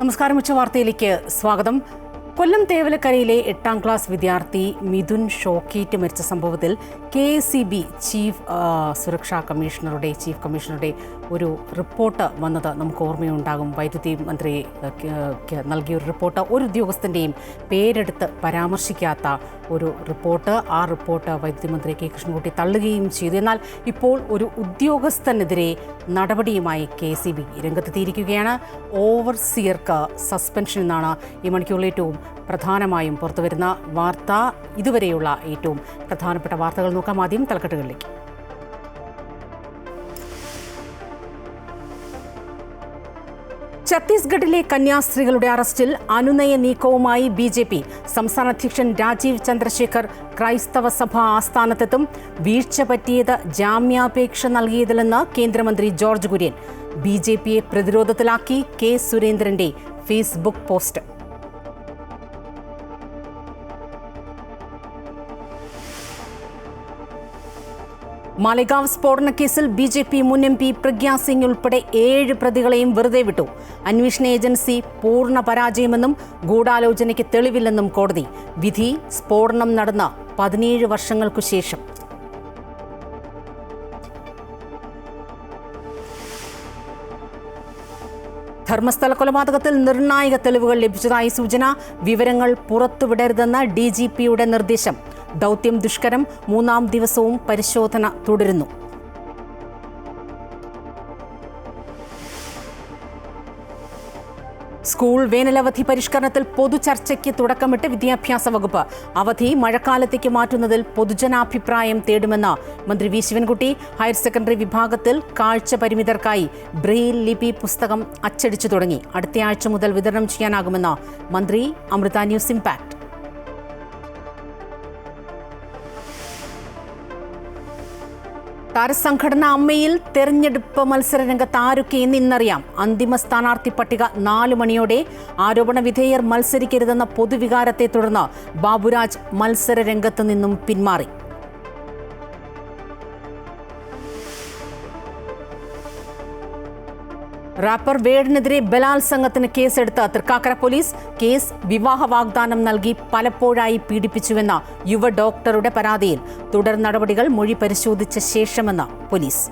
നമസ്കാരം. ഉച്ചവാർത്തയിലേക്ക് സ്വാഗതം. കൊല്ലം തേവലക്കരയിലെ 8ാം ക്ലാസ് വിദ്യാർത്ഥി മിഥുൻ ഷോക്കേറ്റ് മരിച്ച സംഭവത്തിൽ KSEB ചീഫ് കമ്മീഷണറുടെ ഒരു റിപ്പോർട്ട് വന്നത് നമുക്ക് ഓർമ്മയുണ്ടാകും. വൈദ്യുതി മന്ത്രി നൽകിയ ഒരു റിപ്പോർട്ട്, ഒരു ഉദ്യോഗസ്ഥൻ്റെയും പേരെടുത്ത് പരാമർശിക്കാത്ത ഒരു റിപ്പോർട്ട്. ആ റിപ്പോർട്ട് വൈദ്യുതി മന്ത്രി കെ കൃഷ്ണൻകുട്ടി തള്ളുകയും ചെയ്തു. എന്നാൽ ഇപ്പോൾ ഒരു ഉദ്യോഗസ്ഥനെതിരെ നടപടിയുമായി KSEB രംഗത്തെത്തിയിരിക്കുകയാണ്. ഓവർസിയർക്ക് സസ്പെൻഷൻ എന്നാണ് ഈ മണിക്കൂറിൽ ഏറ്റവും പ്രധാനമായും പുറത്തുവരുന്ന വാർത്ത. ഇതുവരെയുള്ള ഏറ്റവും പ്രധാനപ്പെട്ട വാർത്തകൾ നോക്കാം. ആദ്യം തലക്കെട്ടുകളിലേക്ക്. ഛത്തീസ്ഗഡിലെ കന്യാസ്ത്രീകളുടെ അറസ്റ്റിൽ അനുനയ നീക്കവുമായി BJP. സംസ്ഥാന അധ്യക്ഷൻ രാജീവ് ചന്ദ്രശേഖർ ക്രൈസ്തവ സഭ ആസ്ഥാനത്തെത്തും. വീഴ്ച പറ്റിയത് ജാമ്യാപേക്ഷ നൽകിയതിലെന്ന് കേന്ദ്രമന്ത്രി ജോർജ് കുര്യൻ. BJPയെ പ്രതിരോധത്തിലാക്കി K. സുരേന്ദ്രന്റെ ഫേസ്ബുക്ക് പോസ്റ്റ്. മാലേഗാവ് സ്ഫോടനക്കേസിൽ BJP മുൻ MP പ്രഗ്യാ സിംഗ് ഉൾപ്പെടെ 7 പ്രതികളെയും വെറുതെ വിട്ടു. അന്വേഷണ ഏജൻസി പൂർണ്ണ പരാജയമെന്നും ഗൂഢാലോചനയ്ക്ക് തെളിവില്ലെന്നും കോടതി. വിധി സ്ഫോടനം നടന്ന 17 വർഷങ്ങൾക്കു ശേഷം. ധർമ്മസ്ഥല കൊലപാതകത്തിൽ നിർണായക തെളിവുകൾ ലഭിച്ചതായി സൂചന. വിവരങ്ങൾ പുറത്തുവിടരുതെന്ന് DGPയുടെ നിർദ്ദേശം. ദൗത്യം ദുഷ്കരം. 3ാം ദിവസവും പരിശോധന തുടരുന്നു. സ്കൂൾ വേനലവധി പരിഷ്കരണത്തിൽ പൊതുചർച്ചയ്ക്ക് തുടക്കമിട്ട് വിദ്യാഭ്യാസ വകുപ്പ്. അവധി മഴക്കാലത്തേക്ക് മാറ്റുന്നതിൽ പൊതുജനാഭിപ്രായം തേടുമെന്ന് മന്ത്രി V. ശിവൻകുട്ടി. ഹയർ സെക്കൻഡറി വിഭാഗത്തിൽ കാഴ്ച പരിമിതർക്കായി ബ്രെയിൽ ലിപി പുസ്തകം അച്ചടിച്ചു തുടങ്ങി. അടുത്തയാഴ്ച മുതൽ വിതരണം ചെയ്യാനാകുമെന്ന് മന്ത്രി. Amrita news impact. താരസംഘടന അമ്മയിൽ തെരഞ്ഞെടുപ്പ് മത്സരരംഗത്ത് ആരൊക്കെ എന്ന് ഇന്നറിയാം. അന്തിമ സ്ഥാനാർത്ഥി പട്ടിക 4 മണിയോടെ. ആരോപണ വിധേയർ മത്സരിക്കരുതെന്ന പൊതുവികാരത്തെ തുടർന്ന് ബാബുരാജ് മത്സരരംഗത്ത് നിന്നും പിന്മാറി. റാപ്പർ വേഡിനെതിരെ ബലാത്സംഗത്തിന് കേസെടുത്ത തൃക്കാക്കര പോലീസ്. കേസ് വിവാഹ വാഗ്ദാനം നൽകി പലപ്പോഴായി പീഡിപ്പിച്ചുവെന്ന യുവ ഡോക്ടറുടെ പരാതിയിൽ. തുടർ നടപടികൾ മൊഴി പരിശോധിച്ച ശേഷമെന്ന് പോലീസ്.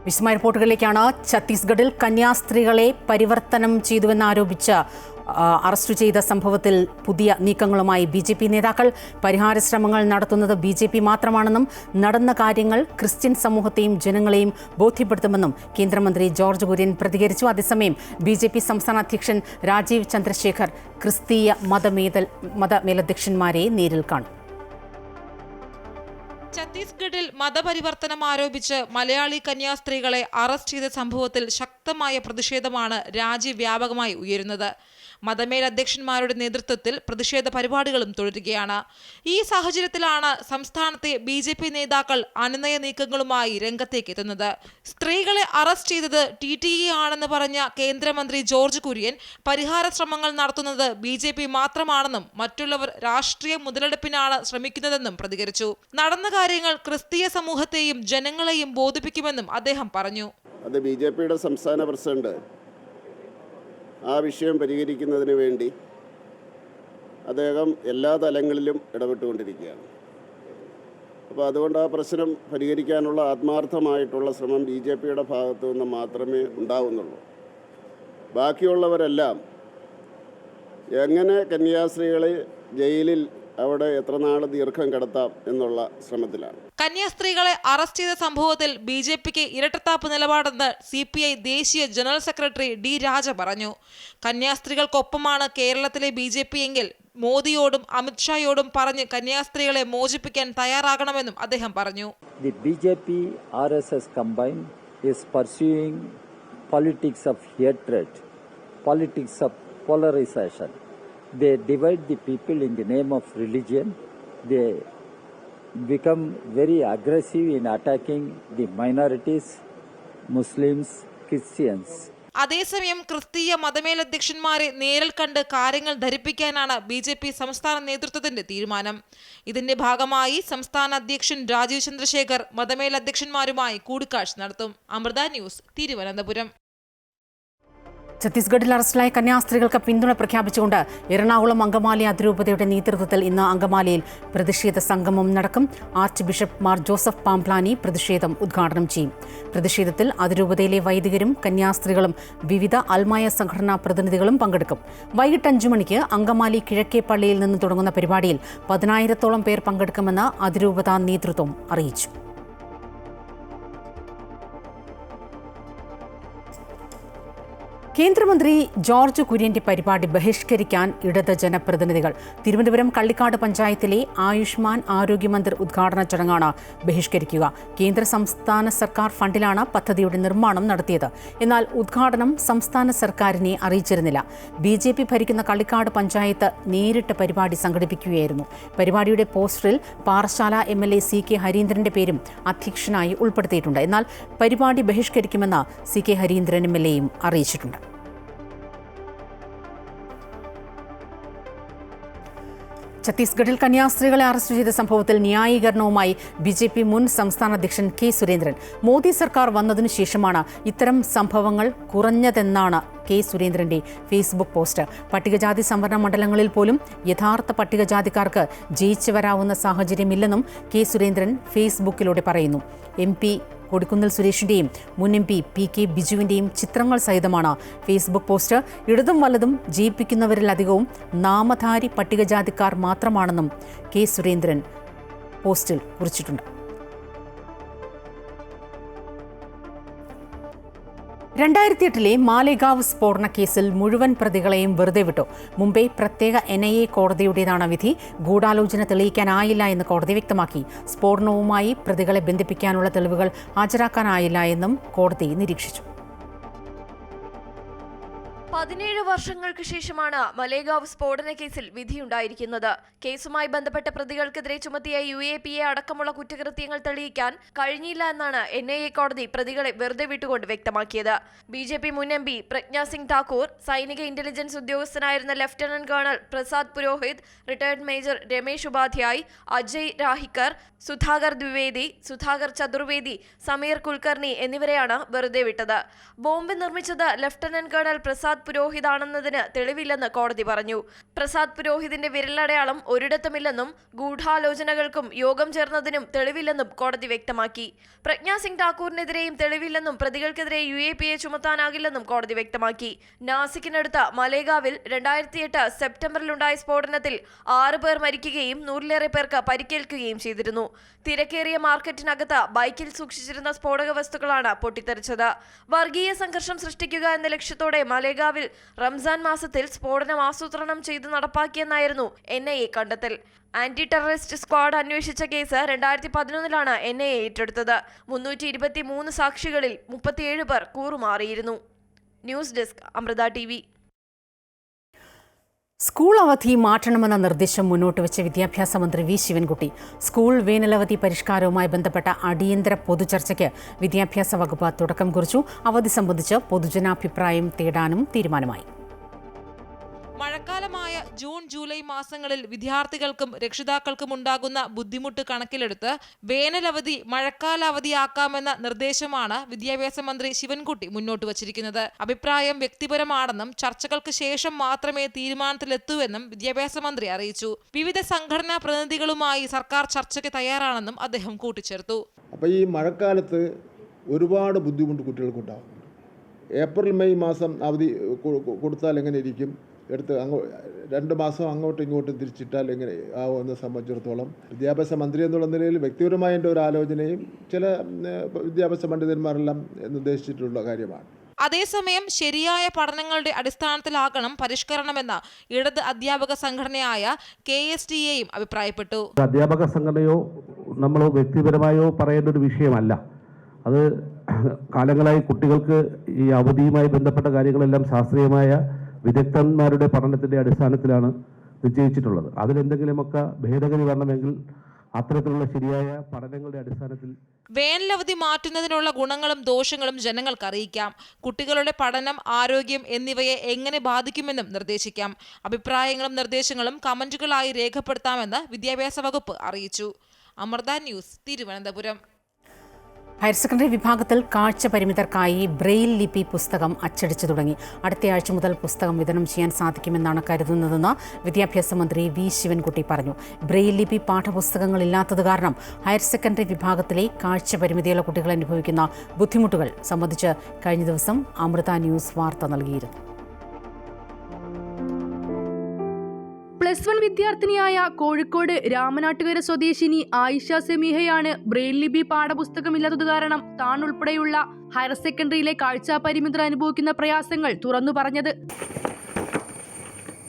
വിസ്മയ റിപ്പോർട്ടുകളിലേക്കാണ്. ഛത്തീസ്ഗഡിൽ കന്യാസ്ത്രീകളെ പരിവർത്തനം ചെയ്തുവെന്നാരോപിച്ച് അറസ്റ്റ് ചെയ്ത സംഭവത്തിൽ പുതിയ നീക്കങ്ങളുമായി BJP നേതാക്കൾ. പരിഹാര ശ്രമങ്ങൾ നടത്തുന്നത് BJP മാത്രമാണെന്നും നടന്ന കാര്യങ്ങൾ ക്രിസ്ത്യൻ സമൂഹത്തെയും ജനങ്ങളെയും ബോധ്യപ്പെടുത്തുമെന്നും കേന്ദ്രമന്ത്രി ജോർജ് കുര്യൻ പ്രതികരിച്ചു. അതേസമയം BJP സംസ്ഥാന അധ്യക്ഷൻ രാജീവ് ചന്ദ്രശേഖർ ക്രിസ്തീയ മതമേലധ്യക്ഷന്മാരെ നേരിൽ കാണും. ഛത്തീസ്ഗഡിൽ മതപരിവർത്തനം ആരോപിച്ച് മലയാളി കന്യാസ്ത്രീകളെ അറസ്റ്റ് ചെയ്ത സംഭവത്തിൽ ശക്തമായ പ്രതിഷേധമാണ് രാജ്യവ്യാപകമായി ഉയരുന്നത്. മതമേലധ്യക്ഷന്മാരുടെ നേതൃത്വത്തിൽ പ്രതിഷേധ പരിപാടികളും തുടരുകയാണ്. ഈ സാഹചര്യത്തിലാണ് സംസ്ഥാനത്തെ BJP നേതാക്കൾ അനുനയ നീക്കങ്ങളുമായി രംഗത്തേക്ക് എത്തുന്നത്. സ്ത്രീകളെ അറസ്റ്റ് ചെയ്തത് TTE ആണെന്ന് പറഞ്ഞ കേന്ദ്രമന്ത്രി ജോർജ് കുര്യൻ പരിഹാര ശ്രമങ്ങൾ നടത്തുന്നത് BJP മാത്രമാണെന്നും മറ്റുള്ളവർ രാഷ്ട്രീയ മുതലെടുപ്പിനാണ് ശ്രമിക്കുന്നതെന്നും പ്രതികരിച്ചു. നടന്ന കാര്യങ്ങൾ ക്രിസ്തീയ സമൂഹത്തെയും ജനങ്ങളെയും ബോധിപ്പിക്കുമെന്നും അദ്ദേഹം പറഞ്ഞു. അത് BJPയുടെ സംസ്ഥാന പ്രസിഡന്റ് ആ വിഷയം പരിഹരിക്കുന്നതിന് വേണ്ടി അദ്ദേഹം എല്ലാ തലങ്ങളിലും ഇടപെട്ടുകൊണ്ടിരിക്കുകയാണ്. അപ്പോൾ അതുകൊണ്ട് ആ പ്രശ്നം പരിഹരിക്കാനുള്ള ആത്മാർത്ഥമായിട്ടുള്ള ശ്രമം BJPയുടെ ഭാഗത്തു നിന്ന് മാത്രമേ ഉണ്ടാവുന്നുള്ളൂ. ബാക്കിയുള്ളവരെല്ലാം എങ്ങനെ കന്യാസ്ത്രീകളെ ജയിലിൽ അവിടെ എത്ര നാൾ ദീർഘം കിടത്താം എന്നുള്ള ശ്രമത്തിലാണ്. കന്യാസ്ത്രീകളെ അറസ്റ്റ് ചെയ്ത സംഭവത്തിൽ BJPക്ക് ഇരട്ടത്താപ്പ് നിലപാടെന്ന് CPI ദേശീയ ജനറൽ സെക്രട്ടറി D. രാജ പറഞ്ഞു. കന്യാസ്ത്രീകൾക്കൊപ്പമാണ് കേരളത്തിലെ BJP എങ്കിൽ മോദിയോടും അമിത്ഷായോടും പറഞ്ഞ് കന്യാസ്ത്രീകളെ മോചിപ്പിക്കാൻ തയ്യാറാകണമെന്നും അദ്ദേഹം പറഞ്ഞു. The BJP RSS combine is pursuing politics of hatred, politics of polarization. They divide the people in the name of religion. They become very aggressive in attacking the minorities, Muslims, Christians. അതേസമയം ക്രിസ്തീയ മതമേലധ്യക്ഷന്മാരെ നേരിൽ കണ്ട് കാര്യങ്ങൾ ധരിപ്പിക്കാനാണ് BJP സംസ്ഥാന നേതൃത്വത്തിന്റെ തീരുമാനം. ഇതിന്റെ ഭാഗമായി സംസ്ഥാന അധ്യക്ഷൻ രാജീവ് ചന്ദ്രശേഖർ മതമേലധ്യക്ഷന്മാരുമായി കൂടിക്കാഴ്ച നടത്തും. അമൃത ന്യൂസ്, തിരുവനന്തപുരം. ഛത്തീസ്ഗഡിൽ അറസ്റ്റിലായ കന്യാസ്ത്രീകൾക്ക് പിന്തുണ പ്രഖ്യാപിച്ചുകൊണ്ട് എറണാകുളം അങ്കമാലി അതിരൂപതയുടെ നേതൃത്വത്തിൽ ഇന്ന് അങ്കമാലിയിൽ പ്രതിഷേധ സംഗമം നടക്കും. Arch bishop Mar Joseph Pamplany പ്രതിഷേധം ഉദ്ഘാടനം ചെയ്യും. പ്രതിഷേധത്തിൽ അതിരൂപതയിലെ വൈദികരും കന്യാസ്ത്രീകളും വിവിധ അൽമായ സംഘടനാ പ്രതിനിധികളും പങ്കെടുക്കും. വൈകിട്ട് 5 മണിക്ക് അങ്കമാലി കിഴക്കേ പള്ളിയിൽ നിന്ന് തുടങ്ങുന്ന പരിപാടിയിൽ 10,000-ഓളം പേർ പങ്കെടുക്കുമെന്ന് അതിരൂപത നേതൃത്വം അറിയിച്ചു. കേന്ദ്രമന്ത്രി ജോർജ് കുര്യന്റെ പരിപാടി ബഹിഷ്കരിക്കാൻ ഇടത് ജനപ്രതിനിധികൾ. തിരുവനന്തപുരം കള്ളിക്കാട് പഞ്ചായത്തിലെ ആയുഷ്മാൻ ആരോഗ്യമന്ദിർ ഉദ്ഘാടന ചടങ്ങാണ് ബഹിഷ്കരിക്കുക. കേന്ദ്ര സംസ്ഥാന സർക്കാർ ഫണ്ടിലാണ് പദ്ധതിയുടെ നിർമ്മാണം നടത്തിയത്. എന്നാൽ ഉദ്ഘാടനം സംസ്ഥാന സർക്കാരിനെ അറിയിച്ചിരുന്നില്ല. BJP ഭരിക്കുന്ന കള്ളിക്കാട് പഞ്ചായത്ത് നേരിട്ട് പരിപാടി സംഘടിപ്പിക്കുകയായിരുന്നു. പരിപാടിയുടെ പോസ്റ്ററിൽ പാറശാല MLA CK ഹരീന്ദ്രന്റെ പേരും അധ്യക്ഷനായി ഉൾപ്പെടുത്തിയിട്ടുണ്ട്. എന്നാൽ പരിപാടി ബഹിഷ്കരിക്കുമെന്ന് CK ഹരീന്ദ്രൻ MLAയും അറിയിച്ചിട്ടുണ്ട്. ഛത്തീസ്ഗഡിൽ കന്യാസ്ത്രീകളെ അറസ്റ്റ് ചെയ്ത സംഭവത്തിൽ ന്യായീകരണവുമായി BJP മുൻ സംസ്ഥാന അധ്യക്ഷൻ K സുരേന്ദ്രൻ. മോദി സർക്കാർ വന്നതിനു ശേഷമാണ് ഇത്തരം സംഭവങ്ങൾ കുറഞ്ഞതെന്നാണ് K സുരേന്ദ്രന്റെ ഫേസ്ബുക്ക് പോസ്റ്റ്. പട്ടികജാതി സംവരണ മണ്ഡലങ്ങളിൽ പോലും യഥാർത്ഥ പട്ടികജാതിക്കാർക്ക് ജയിച്ചു വരാവുന്ന സാഹചര്യമില്ലെന്നും K സുരേന്ദ്രൻ ഫേസ്ബുക്കിലൂടെ പറയുന്നു. MP കൊടിക്കുന്നിൽ സുരേഷിന്റെയും മുൻ MP PK ബിജുവിന്റെയും ചിത്രങ്ങൾ സഹിതമാണ് ഫേസ്ബുക്ക് പോസ്റ്റ്. ഇടതും വലതും ജയിപ്പിക്കുന്നവരിലധികവും നാമധാരി പട്ടികജാതിക്കാർ മാത്രമാണെന്നും K സുരേന്ദ്രൻ പോസ്റ്റിൽ കുറിച്ചിട്ടുണ്ട്. 2008 മാലേഗാവ് സ്ഫോടന കേസിൽ മുഴുവൻ പ്രതികളെയും വെറുതെ വിട്ടു. മുംബൈ പ്രത്യേക NIA കോടതിയുടേതാണ് വിധി. ഗൂഢാലോചന തെളിയിക്കാനായില്ല എന്ന് കോടതി വ്യക്തമാക്കി. സ്ഫോടനവുമായി പ്രതികളെ ബന്ധിപ്പിക്കാനുള്ള തെളിവുകൾ ഹാജരാക്കാനായില്ല എന്നും കോടതി നിരീക്ഷിച്ചു. 17 വർഷങ്ങൾക്ക് ശേഷമാണ് മലേഗാവ് സ്ഫോടന കേസിൽ വിധിയുണ്ടായിരിക്കുന്നത്. കേസുമായി ബന്ധപ്പെട്ട പ്രതികൾക്കെതിരെ ചുമത്തിയ UAPA അടക്കമുള്ള കുറ്റകൃത്യങ്ങൾ തെളിയിക്കാൻ കഴിഞ്ഞില്ല എന്നാണ് NIA കോടതി പ്രതികളെ വെറുതെ വിട്ടുകൊണ്ട് വ്യക്തമാക്കിയത്. BJP മുൻ MP പ്രജ്ഞ സിംഗ് ഠാക്കൂർ, സൈനിക ഇന്റലിജൻസ് ഉദ്യോഗസ്ഥനായിരുന്ന lieutenant colonel Prasad Purohit, retired major Ramesh Upadhyay, Ajay Rahirkar, Sudhakar Dwivedi, Sudhakar Chaturvedi, Sameer Kulkarni എന്നിവരെയാണ് വെറുതെ വിട്ടത്. ബോംബ് നിർമ്മിച്ചത് ലഫ്റ്റനന്റ് കേണൽ പ്രസാദ് പുരോഹിതാണെന്നതിന് തെളിവില്ലെന്ന് കോടതി പറഞ്ഞു. പ്രസാദ് പുരോഹിതിന്റെ വിരലടയാളം ഒരിടത്തുമില്ലെന്നും ഗൂഢാലോചനകൾക്കും യോഗം ചേർന്നതിനും തെളിവില്ലെന്നും കോടതി വ്യക്തമാക്കി. പ്രജ്ഞ സിംഗ് ഠാക്കൂറിനെതിരെയും തെളിവില്ലെന്നും പ്രതികൾക്കെതിരെ UAPA ചുമത്താനാകില്ലെന്നും കോടതി വ്യക്തമാക്കി. നാസിക്കിനടുത്ത മലേഗാവിൽ 2008 സെപ്റ്റംബറിലുണ്ടായ സ്ഫോടനത്തിൽ 6 പേർ മരിക്കുകയും 100-ലേറെ പേർക്ക് പരിക്കേൽക്കുകയും ചെയ്തിരുന്നു. തിരക്കേറിയ മാർക്കറ്റിനകത്ത് ബൈക്കിൽ സൂക്ഷിച്ചിരുന്ന സ്ഫോടക വസ്തുക്കളാണ് പൊട്ടിത്തെറിച്ചത്. വർഗീയ സംഘർഷം സൃഷ്ടിക്കുക എന്ന ലക്ഷ്യത്തോടെ മലേഗാവിൽ റംസാൻ മാസത്തിൽ സ്ഫോടനം ആസൂത്രണം ചെയ്ത് നടപ്പാക്കിയെന്നായിരുന്നു NIA കണ്ടെത്തൽ. ആന്റി ടെററിസ്റ്റ് സ്ക്വാഡ് അന്വേഷിച്ച കേസ് 2011 NIA ഏറ്റെടുത്തത്. 323 സാക്ഷികളിൽ 37 പേർ കൂറുമാറിയിരുന്നു. News desk, Amrita TV. School അവധി മാറ്റണമെന്ന നിർദ്ദേശം മുന്നോട്ട് വെച്ച വിദ്യാഭ്യാസ മന്ത്രി V ശിവൻകുട്ടി. സ്കൂൾ വേനലവധി പരിഷ്കാരവുമായി ബന്ധപ്പെട്ട അടിയന്തര പൊതുചർച്ചയ്ക്ക് വിദ്യാഭ്യാസ വകുപ്പ് തുടക്കം കുറിച്ചു. അവധി സംബന്ധിച്ച് പൊതുജനാഭിപ്രായം തേടാനും തീരുമാനമായി. മഴക്കാലമായ ജൂൺ ജൂലൈ മാസങ്ങളിൽ വിദ്യാർത്ഥികൾക്കും രക്ഷിതാക്കൾക്കും ഉണ്ടാകുന്ന ബുദ്ധിമുട്ട് കണക്കിലെടുത്ത് വേനലവധി മഴക്കാലാവധിയാക്കാമെന്ന നിർദ്ദേശമാണ് വിദ്യാഭ്യാസ മന്ത്രി ശിവൻകുട്ടി മുന്നോട്ട് വച്ചിരിക്കുന്നത്. അഭിപ്രായം വ്യക്തിപരമാണെന്നും ചർച്ചകൾക്ക് ശേഷം മാത്രമേ തീരുമാനത്തിലെത്തൂവെന്നും വിദ്യാഭ്യാസ മന്ത്രി അറിയിച്ചു. വിവിധ സംഘടനാ പ്രതിനിധികളുമായി സർക്കാർ ചർച്ചയ്ക്ക് തയ്യാറാണെന്നും അദ്ദേഹം കൂട്ടിച്ചേർത്തു. അപ്പോൾ ഈ മഴക്കാലത്ത് ഒരുപാട് ബുദ്ധിമുട്ട് കുട്ടികൾക്കുണ്ടാകുന്നുണ്ട്. ഏപ്രിൽ മെയ് മാസം അവധി കൊടുത്താൽ എങ്ങനെ ഇരിക്കും? എടുത്ത് 2 മാസം അങ്ങോട്ടും ഇങ്ങോട്ടും തിരിച്ചിട്ടാൽ എങ്ങനെ ആവുമെന്ന് സംബന്ധിച്ചിടത്തോളം വിദ്യാഭ്യാസ മന്ത്രി എന്നുള്ള നിലയിൽ വ്യക്തിപരമായ എൻ്റെ ഒരു ആലോചനയും ചില വിദ്യാഭ്യാസ പണ്ഡിതന്മാരെല്ലാം നിർദ്ദേശിച്ചിട്ടുള്ള കാര്യമാണ്. അതേസമയം ശരിയായ പഠനങ്ങളുടെ അടിസ്ഥാനത്തിലാകണം പരിഷ്കരണമെന്ന് ഇടത് അധ്യാപക സംഘടനയായ KSTAയും അഭിപ്രായപ്പെട്ടു. അധ്യാപക സംഘടനയോ നമ്മളോ വ്യക്തിപരമായോ പറയേണ്ട ഒരു വിഷയമല്ല. അത് കാലങ്ങളായി കുട്ടികൾക്ക് ഈ അവധിയുമായി ബന്ധപ്പെട്ട കാര്യങ്ങളെല്ലാം ശാസ്ത്രീയമായ വിദഗ്ധന്മാരുടെ പഠനത്തിൻ്റെ അടിസ്ഥാനത്തിലാണ് നിശ്ചയിച്ചിട്ടുള്ളത്. അതിലെന്തെങ്കിലുമൊക്കെ ഭേദഗതി വരണമെങ്കിൽ അത്തരത്തിലുള്ള ശരിയായ പഠനങ്ങളുടെ അടിസ്ഥാനത്തിൽ വേനലവധി മാറ്റുന്നതിനുള്ള ഗുണങ്ങളും ദോഷങ്ങളും ജനങ്ങൾക്ക് അറിയിക്കാം. കുട്ടികളുടെ പഠനം, ആരോഗ്യം എന്നിവയെ എങ്ങനെ ബാധിക്കുമെന്നും നിർദ്ദേശിക്കാം. അഭിപ്രായങ്ങളും നിർദ്ദേശങ്ങളും കമന്റുകളായി രേഖപ്പെടുത്താമെന്ന് വിദ്യാഭ്യാസ വകുപ്പ് അറിയിച്ചു. Amrita news, Thiruvananthapuram. Higher secondary വിഭാഗത്തിൽ കാഴ്ച പരിമിതർക്കായി ബ്രെയിൽ ലിപി പുസ്തകം അച്ചടിച്ചു തുടങ്ങി. അടുത്തയാഴ്ച മുതൽ പുസ്തകം വിതരണം ചെയ്യാൻ സാധിക്കുമെന്നാണ് കരുതുന്നതെന്ന് വിദ്യാഭ്യാസ മന്ത്രി വി ശിവൻകുട്ടി പറഞ്ഞു. ബ്രെയിൽ ലിപി പാഠപുസ്തകങ്ങളില്ലാത്തത് കാരണം ഹയർ സെക്കൻഡറി വിഭാഗത്തിലെ കാഴ്ച പരിമിതിയുള്ള കുട്ടികൾ അനുഭവിക്കുന്ന ബുദ്ധിമുട്ടുകൾ സംബന്ധിച്ച് കഴിഞ്ഞ ദിവസം അമൃത ന്യൂസ് വാർത്ത നൽകിയിരുന്നു. +1 വിദ്യാർത്ഥിനിയായ കോഴിക്കോട് രാമനാട്ടുകര സ്വദേശിനി ആയിഷ സെമീഹയാണ് ബ്രെയിൽ ലിപി പാഠപുസ്തകമില്ലാത്തത് കാരണം താൻ ഉൾപ്പെടെയുള്ള ഹയർ സെക്കൻഡറിയിലെ കാഴ്ചാ പരിമിതർ അനുഭവിക്കുന്ന പ്രയാസങ്ങൾ തുറന്നു പറഞ്ഞത്.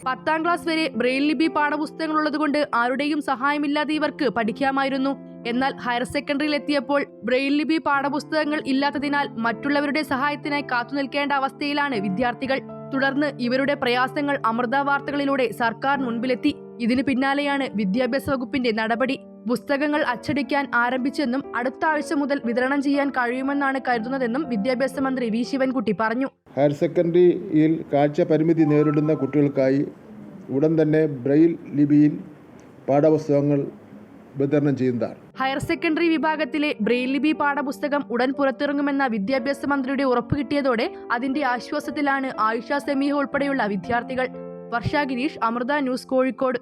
10ാം ക്ലാസ് വരെ ബ്രെയിൽ ലിപി പാഠപുസ്തകങ്ങൾ ഉള്ളതുകൊണ്ട് ആരുടെയും സഹായമില്ലാതെ ഇവർക്ക് പഠിക്കാമായിരുന്നു. എന്നാൽ ഹയർ സെക്കൻഡറിയിൽ എത്തിയപ്പോൾ ബ്രെയിൽ ലിപി പാഠപുസ്തകങ്ങൾ ഇല്ലാത്തതിനാൽ മറ്റുള്ളവരുടെ സഹായത്തിനായി കാത്തുനിൽക്കേണ്ട അവസ്ഥയിലാണ് വിദ്യാർത്ഥികൾ. തുടർന്ന് ഇവരുടെ പ്രയാസങ്ങൾ അമൃത വാർത്തകളിലൂടെ സർക്കാർ മുൻപിലെത്തി. ഇതിനു പിന്നാലെയാണ് വിദ്യാഭ്യാസ വകുപ്പിന്റെ നടപടി. പുസ്തകങ്ങൾ അച്ചടിക്കാൻ ആരംഭിച്ചെന്നും അടുത്ത ആഴ്ച മുതൽ വിതരണം ചെയ്യാൻ കഴിയുമെന്നാണ് കരുതുന്നതെന്നും വിദ്യാഭ്യാസ മന്ത്രി വി ശിവൻകുട്ടി പറഞ്ഞു. ഹയർ സെക്കൻഡറിയിൽ കാഴ്ച പരിമിതി നേരിടുന്ന കുട്ടികൾക്കായി ഉടൻ തന്നെ ബ്രെയിൽ ലിപിയിൽ പാഠപുസ്തകങ്ങൾ വിതരണം ചെയ്യുന്നതാണ്. ഹയർ സെക്കൻഡറി വിഭാഗത്തിലെ ബ്രെയിൽ ലിപി പാഠപുസ്തകം ഉടൻ പുറത്തിറങ്ങുമെന്ന വിദ്യാഭ്യാസ മന്ത്രിയുടെ ഉറപ്പ് കിട്ടിയതോടെ അതിന്റെ ആശ്വാസത്തിലാണ് ആയിഷ സെമീഹ ഉൾപ്പെടെയുള്ള വിദ്യാർത്ഥികൾ. വർഷ ഗിരീഷ്, അമൃത ന്യൂസ്, കോഴിക്കോട്.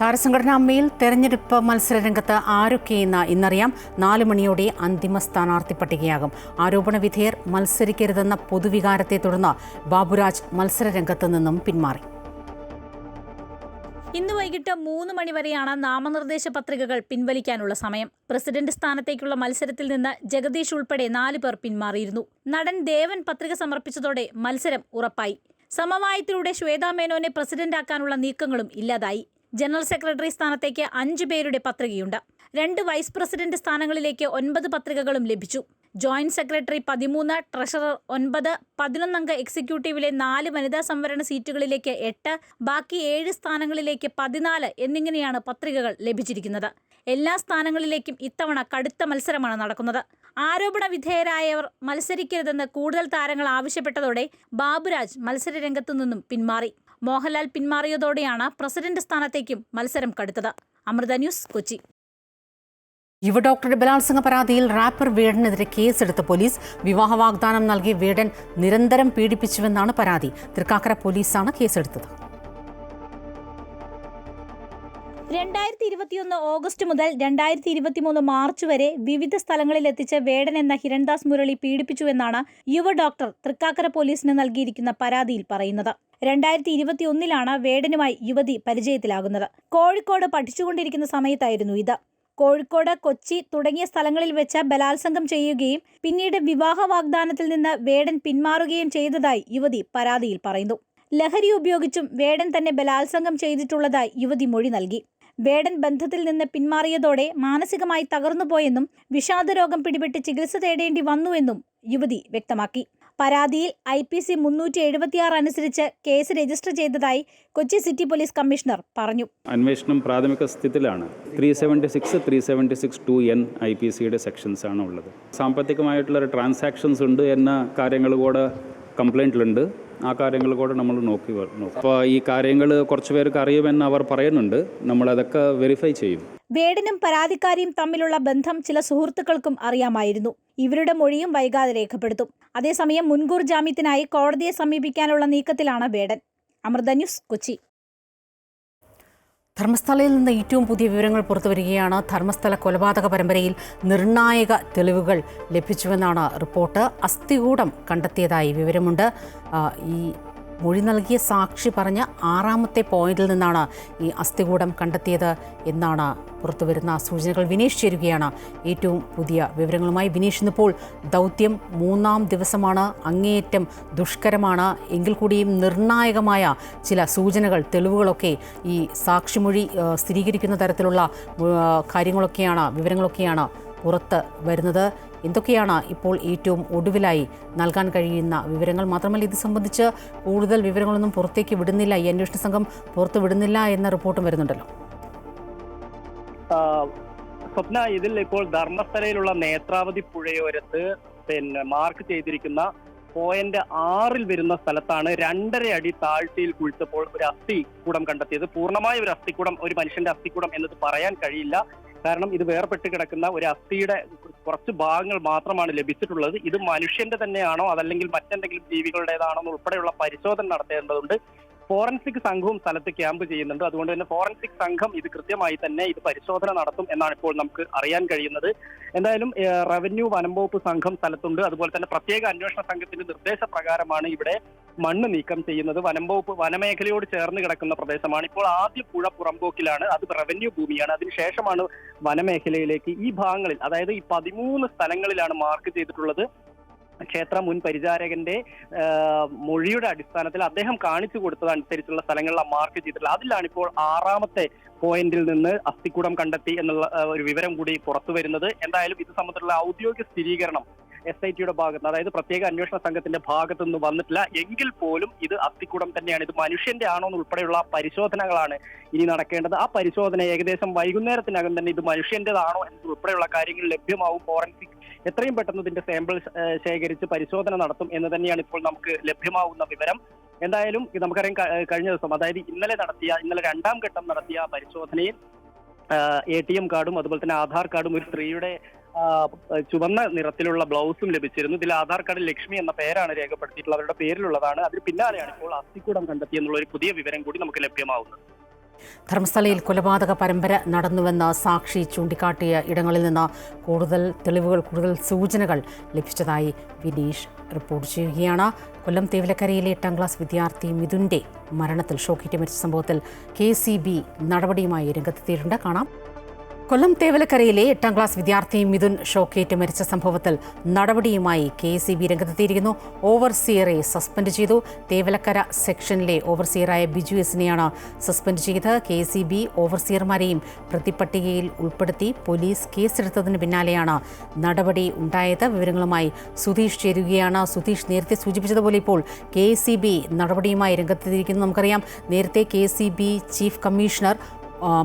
താരസംഘടനാ മേൽ തെരഞ്ഞെടുപ്പ് മത്സരരംഗത്ത് ആരൊക്കെയെന്ന് ഇന്നറിയാം. 4 മണിയോടെ അന്തിമ സ്ഥാനാർത്ഥി പട്ടികയാകും. ആരോപണ വിധേയർ മത്സരിക്കരുതെന്ന പൊതുവികാരത്തെ തുടർന്ന് ബാബുരാജ് മത്സരരംഗത്ത് നിന്നും പിന്മാറി. ഇന്ന് വൈകിട്ട് 3 മണി വരെയാണ് നാമനിർദ്ദേശ പത്രികകൾ പിൻവലിക്കാനുള്ള സമയം. പ്രസിഡന്റ് സ്ഥാനത്തേക്കുള്ള മത്സരത്തിൽ നിന്ന് ജഗദീഷ് ഉൾപ്പെടെ 4 പേർ പിന്മാറിയിരുന്നു. നടൻ ദേവൻ പത്രിക സമർപ്പിച്ചതോടെ മത്സരം ഉറപ്പായി. സമവായത്തിലൂടെ ശ്വേതാ മേനോനെ പ്രസിഡന്റാക്കാനുള്ള നീക്കങ്ങളും ഇല്ലാതായി. ജനറൽ സെക്രട്ടറി സ്ഥാനത്തേക്ക് 5 പേരുടെ പത്രികയുണ്ട്. 2 വൈസ് പ്രസിഡന്റ് സ്ഥാനങ്ങളിലേക്ക് 9 പത്രികകളും ലഭിച്ചു. ജോയിന്റ് സെക്രട്ടറി 13, ട്രഷറർ 9, 11 അംഗ എക്സിക്യൂട്ടീവിലെ 4 വനിതാ സംവരണ സീറ്റുകളിലേക്ക് 8, ബാക്കി 7 സ്ഥാനങ്ങളിലേക്ക് 14 എന്നിങ്ങനെയാണ് പത്രികകൾ ലഭിച്ചിരിക്കുന്നത്. എല്ലാ സ്ഥാനങ്ങളിലേക്കും ഇത്തവണ കടുത്ത മത്സരമാണ് നടക്കുന്നത്. ആരോപണ വിധേയരായവർ മത്സരിക്കരുതെന്ന് കൂടുതൽ താരങ്ങൾ ആവശ്യപ്പെട്ടതോടെ ബാബുരാജ് മത്സരരംഗത്തു നിന്നും പിന്മാറി. മോഹൻലാൽ പിന്മാറിയതോടെയാണ് പ്രസിഡന്റ് സ്ഥാനത്തേക്കും മത്സരം കടുത്തത്. അമൃത ന്യൂസ്, കൊച്ചി. യുവഡോക്ടറുടെ ബലാത്സംഗ പരാതിയിൽ റാപ്പർ വേടനെതിരെ കേസെടുത്ത പോലീസ്. വിവാഹ വാഗ്ദാനം നൽകി വേടൻ നിരന്തരം പീഡിപ്പിച്ചുവെന്നാണ് പരാതി. തൃക്കാക്കര പോലീസാണ് കേസെടുത്തത്. 2021 ഓഗസ്റ്റ് മുതൽ 2023 മാർച്ച് വരെ വിവിധ സ്ഥലങ്ങളിൽ എത്തിച്ച് വേടൻ എന്ന ഹിരൺദാസ് മുരളി പീഡിപ്പിച്ചുവെന്നാണ് യുവ ഡോക്ടർ തൃക്കാക്കര പോലീസിന് നൽകിയിരിക്കുന്ന പരാതിയിൽ പറയുന്നത്. 2021 വേടനുമായി യുവതി പരിചയത്തിലാകുന്നത്. കോഴിക്കോട് പഠിച്ചുകൊണ്ടിരിക്കുന്ന സമയത്തായിരുന്നു ഇത്. കോഴിക്കോട്, കൊച്ചി തുടങ്ങിയ സ്ഥലങ്ങളിൽ വെച്ച് ബലാത്സംഗം ചെയ്യുകയും പിന്നീട് വിവാഹ വാഗ്ദാനത്തിൽ നിന്ന് വേടൻ പിന്മാറുകയും ചെയ്തതായി യുവതി പരാതിയിൽ പറയുന്നു. ലഹരി ഉപയോഗിച്ചും വേടൻ തന്നെ ബലാത്സംഗം ചെയ്തിട്ടുള്ളതായി യുവതി മൊഴി നൽകി. വേടൻ ബന്ധത്തിൽ നിന്ന് പിന്മാറിയതോടെ മാനസികമായി തകർന്നുപോയെന്നും വിഷാദരോഗം പിടിപെട്ട് ചികിത്സ തേടേണ്ടി വന്നുവെന്നും യുവതി വ്യക്തമാക്കി. പരാതിയിൽ IPC 376 അനുസരിച്ച് കേസ് രജിസ്റ്റർ ചെയ്തതായി കൊച്ചി സിറ്റി പോലീസ് കമ്മീഷണർ പറഞ്ഞു. അന്വേഷണം പ്രാഥമിക സ്ഥിതിയിലാണ്. 376, 376(2)N IPCയുടെ സെക്ഷൻസ് ആണ് ഉള്ളത്. സാമ്പത്തികമായിട്ടുള്ള ട്രാൻസാക്ഷൻസ് ഉണ്ട് എന്ന കാര്യങ്ങൾ കൂടെ കംപ്ലൈൻറ്റിലുണ്ട്. ആ കാര്യങ്ങൾ കൂടെ നമ്മൾ നോക്കി വരണം. അപ്പോൾ ഈ കാര്യങ്ങൾ കുറച്ച് പേർക്ക് അറിയുമെന്ന് അവർ പറയുന്നുണ്ട്. നമ്മളതൊക്കെ വെരിഫൈ ചെയ്യും. വേടനും പരാതിക്കാരിയും തമ്മിലുള്ള ബന്ധം ചില സുഹൃത്തുക്കൾക്കും അറിയാമായിരുന്നു. ഇവരുടെ മൊഴിയും വൈകാതെ രേഖപ്പെടുത്തും. അതേസമയം മുൻകൂർ ജാമ്യത്തിനായി കോടതിയെ സമീപിക്കാനുള്ള നീക്കത്തിലാണ് വേടൻ. അമൃത ന്യൂസ്, കൊച്ചി. ധർമ്മസ്ഥലയിൽ നിന്ന് ഏറ്റവും പുതിയ വിവരങ്ങൾ പുറത്തുവരികയാണ്. ധർമ്മസ്ഥല കൊലപാതക പരമ്പരയിൽ നിർണായക തെളിവുകൾ ലഭിച്ചുവെന്നാണ് റിപ്പോർട്ട്. അസ്ഥികൂടം കണ്ടെത്തിയതായി വിവരമുണ്ട്. ഈ മൊഴി നൽകിയ സാക്ഷി പറഞ്ഞ 6ാമത്തെ പോയിന്റിൽ നിന്നാണ് ഈ അസ്ഥികൂടം കണ്ടെത്തിയത് എന്നാണ് പുറത്തുവരുന്ന സൂചനകൾ. വിനേഷ് ചേരുകയാണ് ഏറ്റവും പുതിയ വിവരങ്ങളുമായി. വിനേഷ്, ഇന്നിപ്പോൾ ദൗത്യം 3ാം ദിവസമാണ്. അങ്ങേയറ്റം ദുഷ്കരമാണ്. എങ്കിൽ കൂടിയും നിർണായകമായ ചില സൂചനകൾ, തെളിവുകളൊക്കെ ഈ സാക്ഷിമൊഴി സ്ഥിരീകരിക്കുന്ന തരത്തിലുള്ള വിവരങ്ങളൊക്കെയാണ് പുറത്ത് വരുന്നത്. എന്തൊക്കെയാണ് ഇപ്പോൾ ഏറ്റവും ഒടുവിലായി നൽകാൻ കഴിയുന്ന വിവരങ്ങൾ? മാത്രമല്ല, ഇത് സംബന്ധിച്ച് കൂടുതൽ വിവരങ്ങളൊന്നും പുറത്തേക്ക് വിടുന്നില്ല, ഈ അന്വേഷണ സംഘം പുറത്തു വിടുന്നില്ല എന്ന റിപ്പോർട്ടും വരുന്നുണ്ടല്ലോ. സ്വപ്ന, ഇതിൽ ഇപ്പോൾ ധർമ്മസ്ഥലയിലുള്ള നേത്രാവതി പുഴയോരത്ത് മാർക്ക് ചെയ്തിരിക്കുന്ന പോയിന്റ് 6 വരുന്ന സ്ഥലത്താണ് 2.5 അടി താഴ്ചയിൽ കുഴിച്ചപ്പോൾ ഒരു അസ്ഥികൂടം കണ്ടെത്തിയത്. പൂർണ്ണമായ ഒരു അസ്ഥികൂടം, ഒരു മനുഷ്യന്റെ അസ്ഥികൂടം എന്നത് പറയാൻ കഴിയില്ല. കാരണം ഇത് വേർപെട്ട് കിടക്കുന്ന ഒരു അസ്ഥിയുടെ കുറച്ച് ഭാഗങ്ങൾ മാത്രമാണ് ലഭിച്ചിട്ടുള്ളത്. ഇത് മനുഷ്യന്റെ തന്നെയാണോ അതല്ലെങ്കിൽ മറ്റെന്തെങ്കിലും ജീവികളുടേതാണോ ഉൾപ്പെടെയുള്ള പരിശോധന നടത്തേണ്ടതുണ്ട്. ഫോറൻസിക് സംഘവും സ്ഥലത്ത് ക്യാമ്പ് ചെയ്യുന്നുണ്ട്. അതുകൊണ്ട് തന്നെ ഫോറൻസിക് സംഘം ഇത് കൃത്യമായി തന്നെ ഇത് പരിശോധന നടത്തും എന്നാണ് ഇപ്പോൾ നമുക്ക് അറിയാൻ കഴിയുന്നത്. എന്തായാലും റവന്യൂ വനം വകുപ്പ് സംഘം സ്ഥലത്തുണ്ട്. അതുപോലെ തന്നെ പ്രത്യേക അന്വേഷണ സംഘത്തിന്റെ നിർദ്ദേശപ്രകാരമാണ് ഇവിടെ മണ്ണ് നീക്കം ചെയ്യുന്നത്. വനം വകുപ്പ് വനമേഖലയോട് ചേർന്ന് കിടക്കുന്ന പ്രദേശമാണ്. ഇപ്പോൾ ആദ്യ പുഴ പുറമ്പോക്കിലാണ്, അത് റവന്യൂ ഭൂമിയാണ്. അതിനുശേഷമാണ് വനമേഖലയിലേക്ക് ഈ ഭാഗങ്ങളിൽ, അതായത് ഈ 13 സ്ഥലങ്ങളിലാണ് മാർക്ക് ചെയ്തിട്ടുള്ളത്. ക്ഷേത്ര മുൻ പരിചാരകന്റെ മൊഴിയുടെ അടിസ്ഥാനത്തിൽ അദ്ദേഹം കാണിച്ചു കൊടുത്തതനുസരിച്ചുള്ള സ്ഥലങ്ങളിലാണ് മാർക്ക് ചെയ്തിട്ടുള്ളത്. അതിലാണ് ഇപ്പോൾ 6ാമത്തെ പോയിന്റിൽ നിന്ന് അസ്ഥികൂടം കണ്ടെത്തി എന്നുള്ള ഒരു വിവരം കൂടി പുറത്തു വരുന്നത്. എന്തായാലും ഇത് സംബന്ധിച്ചുള്ള ഔദ്യോഗിക സ്ഥിരീകരണം SITയുടെ ഭാഗത്ത്, അതായത് പ്രത്യേക അന്വേഷണ സംഘത്തിന്റെ ഭാഗത്തു നിന്ന് വന്നിട്ടില്ല. എങ്കിൽ പോലും ഇത് അസ്ഥികൂടം തന്നെയാണ്. ഇത് മനുഷ്യന്റെ ആണോ ഉൾപ്പെടെയുള്ള പരിശോധനകളാണ് ഇനി നടക്കേണ്ടത്. ആ പരിശോധന ഏകദേശം വൈകുന്നേരത്തിനകം തന്നെ ഇത് മനുഷ്യന്റേതാണോ ഉൾപ്പെടെയുള്ള കാര്യങ്ങൾ ലഭ്യമാവും. ഫോറൻസിക് എത്രയും പെട്ടെന്ന് ഇതിന്റെ സാമ്പിൾ ശേഖരിച്ച് പരിശോധന നടത്തും എന്ന് തന്നെയാണ് ഇപ്പോൾ നമുക്ക് ലഭ്യമാവുന്ന വിവരം. എന്തായാലും നമുക്കറിയാം, കഴിഞ്ഞ ദിവസം, അതായത് ഇന്നലെ 2ാം ഘട്ടം നടത്തിയ പരിശോധനയിൽ ATM കാർഡും അതുപോലെ തന്നെ ആധാർ കാർഡും ഒരു സ്ത്രീയുടെ ചുവന്ന നിറത്തിലുള്ള ബ്ലൗസും ലഭിച്ചിരുന്നു. ഇതിൽ ആധാർ കാർഡിൽ ലക്ഷ്മി എന്ന പേരാണ് രേഖപ്പെടുത്തിയിട്ടുള്ളത്, അവരുടെ പേരിലുള്ളതാണ്. അതിന് പിന്നാലെയാണ് ഇപ്പോൾ അസ്ഥികൂടം കണ്ടെത്തിയെന്നുള്ള ഒരു പുതിയ വിവരം കൂടി നമുക്ക് ലഭ്യമാവുന്നത്. ധർമ്മസ്ഥലയിൽ കൊലപാതക പരമ്പര നടന്നുവെന്ന് സാക്ഷി ചൂണ്ടിക്കാട്ടിയ ഇടങ്ങളിൽ നിന്ന് കൂടുതൽ തെളിവുകൾ, കൂടുതൽ സൂചനകൾ ലഭിച്ചതായി വിനീഷ് റിപ്പോർട്ട് ചെയ്യുകയാണ്. കൊല്ലം തേവലക്കരയിലെ 8ാം ക്ലാസ് വിദ്യാർത്ഥി മിഥുൻ്റെ മരണത്തിൽ ഷോക്കേറ്റ് മരിച്ച സംഭവത്തിൽ KCB നടപടിയുമായി രംഗത്തെത്തിയിട്ടുണ്ട്. കാണാം. കൊല്ലം തേവലക്കരയിലെ 8ാം ക്ലാസ് വിദ്യാർത്ഥി മിഥുൻ ഷോക്കേറ്റ് മരിച്ച സംഭവത്തിൽ നടപടിയുമായി KCB രംഗത്തെത്തിയിരിക്കുന്നു. ഓവർസിയറെ സസ്പെൻഡ് ചെയ്തു. തേവലക്കര സെക്ഷനിലെ ഓവർസിയറായ ബിജു എസിനെയാണ് സസ്പെൻഡ് ചെയ്തത്. KCB ഓവർസിയർമാരെയും പ്രതിപട്ടികയിൽ ഉൾപ്പെടുത്തി പോലീസ് കേസെടുത്തതിന് പിന്നാലെയാണ് നടപടി ഉണ്ടായത്. വിവരങ്ങളുമായി സുധീഷ് ചേരുകയാണ്. സുധീഷ്, നേരത്തെ സൂചിപ്പിച്ചതുപോലെ ഇപ്പോൾ KCB നടപടിയുമായി രംഗത്തെത്തിയിരിക്കുന്നു. നമുക്കറിയാം, നേരത്തെ KCB ചീഫ് കമ്മീഷണർ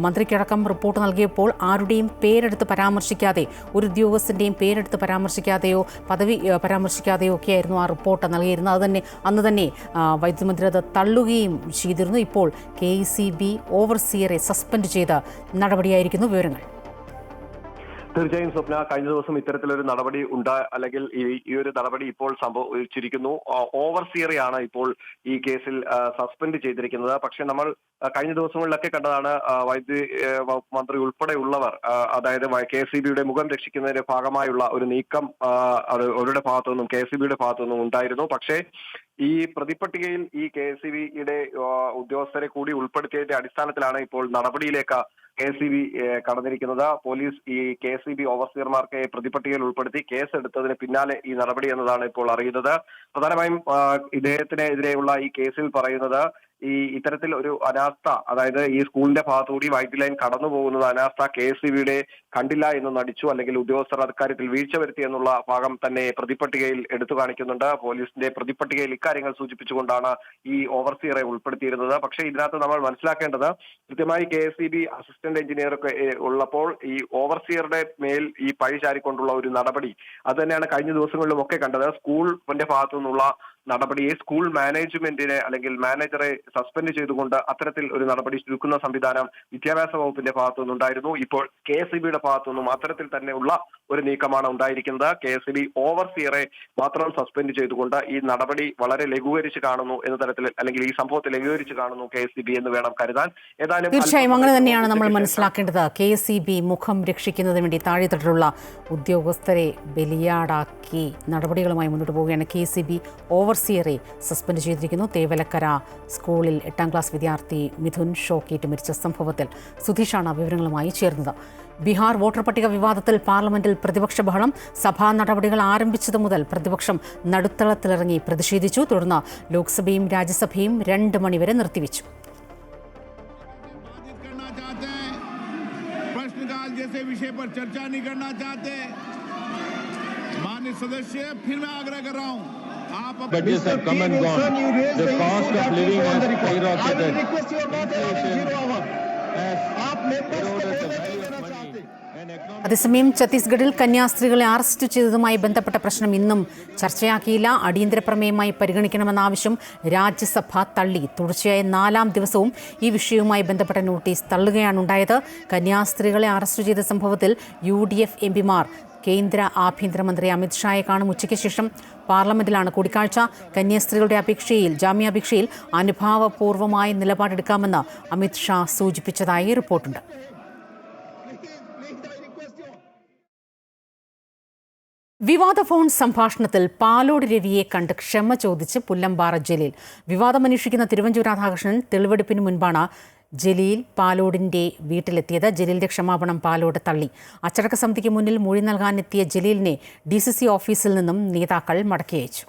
മന്ത്രിക്കടക്കം റിപ്പോർട്ട് നൽകിയപ്പോൾ ആരുടെയും പേരെടുത്ത് പരാമർശിക്കാതെ, ഒരു ഉദ്യോഗസ്ഥൻ്റെയും പേരെടുത്ത് പരാമർശിക്കാതെയോ പദവി പരാമർശിക്കാതെയോ ഒക്കെയായിരുന്നു ആ റിപ്പോർട്ട് നൽകിയിരുന്നത്. അന്ന് തന്നെ വൈദ്യുതി മന്ത്രി അത് തള്ളുകയും ചെയ്തിരുന്നു. ഇപ്പോൾ KCB ഓവർസിയറെ സസ്പെൻഡ് ചെയ്ത നടപടിയായിരിക്കുന്നു. വിവരങ്ങൾ. തീർച്ചയായും സ്വപ്ന, കഴിഞ്ഞ ദിവസം ഇത്തരത്തിലൊരു നടപടി അല്ലെങ്കിൽ ഈ ഒരു നടപടി ഇപ്പോൾ സംഭവിച്ചിരിക്കുന്നു. ഓവർസിയറെയാണ് ഇപ്പോൾ ഈ കേസിൽ സസ്പെൻഡ് ചെയ്തിരിക്കുന്നത്. പക്ഷെ നമ്മൾ കഴിഞ്ഞ ദിവസങ്ങളിലൊക്കെ കണ്ടതാണ്, വൈദ്യുതി വകുപ്പ് മന്ത്രി ഉൾപ്പെടെയുള്ളവർ, അതായത് KCBയുടെ മുഖം രക്ഷിക്കുന്നതിന്റെ ഭാഗമായുള്ള ഒരു നീക്കം അവരുടെ ഭാഗത്തു നിന്നും KCBയുടെ ഭാഗത്തു നിന്നും ഉണ്ടായിരുന്നു. പക്ഷേ ഈ പ്രതിപട്ടികയിൽ ഈ KCBയുടെ ഉദ്യോഗസ്ഥരെ കൂടി ഉൾപ്പെടുത്തിയതിന്റെ അടിസ്ഥാനത്തിലാണ് ഇപ്പോൾ നടപടിയിലേക്ക് KCB കടന്നിരിക്കുന്നത്. പോലീസ് ഈ KCB ഓവർസിയർമാർക്ക് പ്രതിപട്ടികയിൽ ഉൾപ്പെടുത്തി കേസെടുത്തതിന് പിന്നാലെ ഈ നടപടി എന്നതാണ് ഇപ്പോൾ അറിയുന്നത്. പ്രധാനമായും ഇദ്ദേഹത്തിനെതിരെയുള്ള ഈ കേസിൽ പറയുന്നത് ഇത്തരത്തിൽ ഒരു അനാസ്ഥ, അതായത് ഈ സ്കൂളിന്റെ ഭാഗത്തുകൂടി വൈദ്യുതി ലൈൻ കടന്നു പോകുന്നത് അനാസ്ഥ KCBയുടെ കണ്ടില്ല എന്ന് നടിച്ചു, അല്ലെങ്കിൽ ഉദ്യോഗസ്ഥർ അക്കാര്യത്തിൽ വീഴ്ച വരുത്തി എന്നുള്ള ഭാഗം തന്നെ പ്രതിപട്ടികയിൽ എടുത്തു കാണിക്കുന്നുണ്ട്. പോലീസിന്റെ പ്രതിപട്ടികയിൽ ഇക്കാര്യങ്ങൾ സൂചിപ്പിച്ചുകൊണ്ടാണ് ഈ ഓവർസിയറെ ഉൾപ്പെടുത്തിയിരുന്നത്. പക്ഷേ ഇതിനകത്ത് നമ്മൾ മനസ്സിലാക്കേണ്ടത്, കൃത്യമായി KCB അസിസ്റ്റന്റ് എഞ്ചിനീയറൊക്കെ ഉള്ളപ്പോൾ ഈ ഓവർസിയറുടെ മേൽ ഈ പഴി ചാരിക്കൊണ്ടുള്ള ഒരു നടപടി അത് തന്നെയാണ് കഴിഞ്ഞ ദിവസങ്ങളിലും ഒക്കെ കണ്ടത്. സ്കൂളിന്റെ ഭാഗത്തു നിന്നുള്ള നടപടിയെ സ്കൂൾ മാനേജ്മെന്റിനെ അല്ലെങ്കിൽ മാനേജറെ സസ്പെൻഡ് ചെയ്തുകൊണ്ട് അത്തരത്തിൽ ഒരു നടപടി ചുരുക്കുന്ന സംവിധാനം വിദ്യാഭ്യാസ വകുപ്പിന്റെ ഭാഗത്തു നിന്നുണ്ടായിരുന്നു. ഇപ്പോൾ KCBയുടെ ഭാഗത്തു നിന്നും അത്തരത്തിൽ തന്നെയുള്ള ഒരു നീക്കമാണ് ഉണ്ടായിരിക്കുന്നത്. KCB ഓവർസിയറെ മാത്രം സസ്പെൻഡ് ചെയ്തുകൊണ്ട് ഈ നടപടി വളരെ ലഘൂകരിച്ച് കാണുന്നു എന്ന തരത്തിൽ, അല്ലെങ്കിൽ ഈ സംഭവത്തെ ലഘൂകരിച്ച് കാണുന്നു KCB എന്ന് വേണം കരുതാൻ. ഏതായാലും തീർച്ചയായും അങ്ങനെ തന്നെയാണ് നമ്മൾ മനസ്സിലാക്കേണ്ടത്. KCB മുഖം രക്ഷിക്കുന്നതിന് വേണ്ടി താഴെത്തട്ടിലുള്ള ഉദ്യോഗസ്ഥരെ ബലിയാടാക്കി നടപടികളുമായി മുന്നോട്ട് പോവുകയാണ്. KCB ഓവർസിയറെ സസ്പെൻഡ് ചെയ്തിരിക്കുന്നു. തേവലക്കര സ്കൂളിൽ 8ാം ക്ലാസ് വിദ്യാർത്ഥി മിഥുൻ ഷോക്കേറ്റ് മരിച്ച സംഭവത്തിൽ സുധീഷാണ് വിവരങ്ങളുമായി ചേർന്നത്. ബീഹാർ വോട്ടർ പട്ടിക വിവാദത്തിൽ പാർലമെന്റിൽ പ്രതിപക്ഷ ബഹളം. സഭാ നടപടികൾ ആരംഭിച്ചതു മുതൽ പ്രതിപക്ഷം നടുത്തളത്തിലിറങ്ങി പ്രതിഷേധിച്ചു. തുടർന്ന് ലോക്സഭയും രാജ്യസഭയും 2 മണിവരെ നിർത്തിവെച്ചു. Budgets have come and gone. The cost of living has skyrocketed. Inflation eroded the value of money. അതേസമയം ഛത്തീസ്ഗഡിൽ കന്യാസ്ത്രീകളെ അറസ്റ്റ് ചെയ്തതുമായി ബന്ധപ്പെട്ട പ്രശ്നം ഇന്നും ചർച്ചയാക്കിയില്ല. അടിയന്തര പ്രമേയമായി പരിഗണിക്കണമെന്ന ആവശ്യം രാജ്യസഭ തള്ളി. തുടർച്ചയായ 4-ാം ദിവസവും ഈ വിഷയവുമായി ബന്ധപ്പെട്ട നോട്ടീസ് തള്ളുകയാണുണ്ടായത്. കന്യാസ്ത്രീകളെ അറസ്റ്റ് ചെയ്ത സംഭവത്തിൽ UDF MPമാർ കേന്ദ്ര ആഭ്യന്തരമന്ത്രി അമിത് ഷായെ കാണും. ഉച്ചയ്ക്ക് ശേഷം പാർലമെന്റിലാണ് കൂടിക്കാഴ്ച. കന്യാസ്ത്രീകളുടെ ജാമ്യാപേക്ഷയിൽ അനുഭാവപൂർവമായ നിലപാടെടുക്കാമെന്ന് അമിത് ഷാ സൂചിപ്പിച്ചതായി റിപ്പോർട്ടുണ്ട്. വിവാദ ഫോൺ സംഭാഷണത്തിൽ പാലോട് രവിയെ കണ്ട് ക്ഷമ ചോദിച്ച് പുല്ലമ്പാറ ജലീൽ. വിവാദമന്വേഷിക്കുന്ന തിരുവഞ്ചൂർ രാധാകൃഷ്ണൻ തെളിവെടുപ്പിന് മുൻപാണ് ജലീൽ പാലോടിന്റെ വീട്ടിലെത്തിയത്. ജലീലിന്റെ ക്ഷമാപണം പാലോട് തള്ളി. അച്ചടക്ക സമിതിക്ക് മുന്നിൽ മൊഴി നൽകാനെത്തിയ ജലീലിനെ DCC ഓഫീസിൽ നിന്നും നേതാക്കൾ മടക്കി അയച്ചു.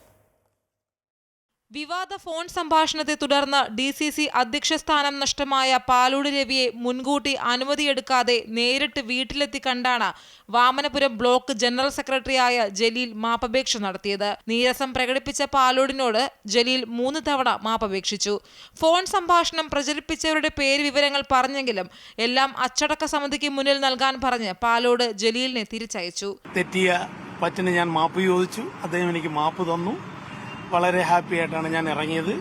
വിവാദ ഫോൺ സംഭാഷണത്തെ തുടർന്ന് DCC അധ്യക്ഷ സ്ഥാനം നഷ്ടമായ പാലോട് രവിയെ മുൻകൂട്ടി അനുമതിയെടുക്കാതെ നേരിട്ട് വീട്ടിലെത്തി കണ്ടാണ് വാമനപുരം ബ്ലോക്ക് ജനറൽ സെക്രട്ടറിയായ ജലീൽ മാപ്പപേക്ഷ നടത്തിയത്. നീരസം പ്രകടിപ്പിച്ച പാലോടിനോട് ജലീൽ 3 തവണ മാപ്പപേക്ഷിച്ചു. ഫോൺ സംഭാഷണം പ്രചരിപ്പിച്ചവരുടെ പേര് വിവരങ്ങൾ പറഞ്ഞെങ്കിലും എല്ലാം അച്ചടക്ക സമിതിക്ക് മുന്നിൽ നൽകാൻ പറഞ്ഞ് പാലോട് ജലീലിനെ തിരിച്ചയച്ചു. തെറ്റിയ പറ്റിന് ഞാൻ മാപ്പ് ചോദിച്ചു. അദ്ദേഹം എനിക്ക് മാപ്പ് തന്നു. വളരെ ഹാപ്പി ആയിട്ടാണ് ഞാൻ ഇറങ്ങിയത്.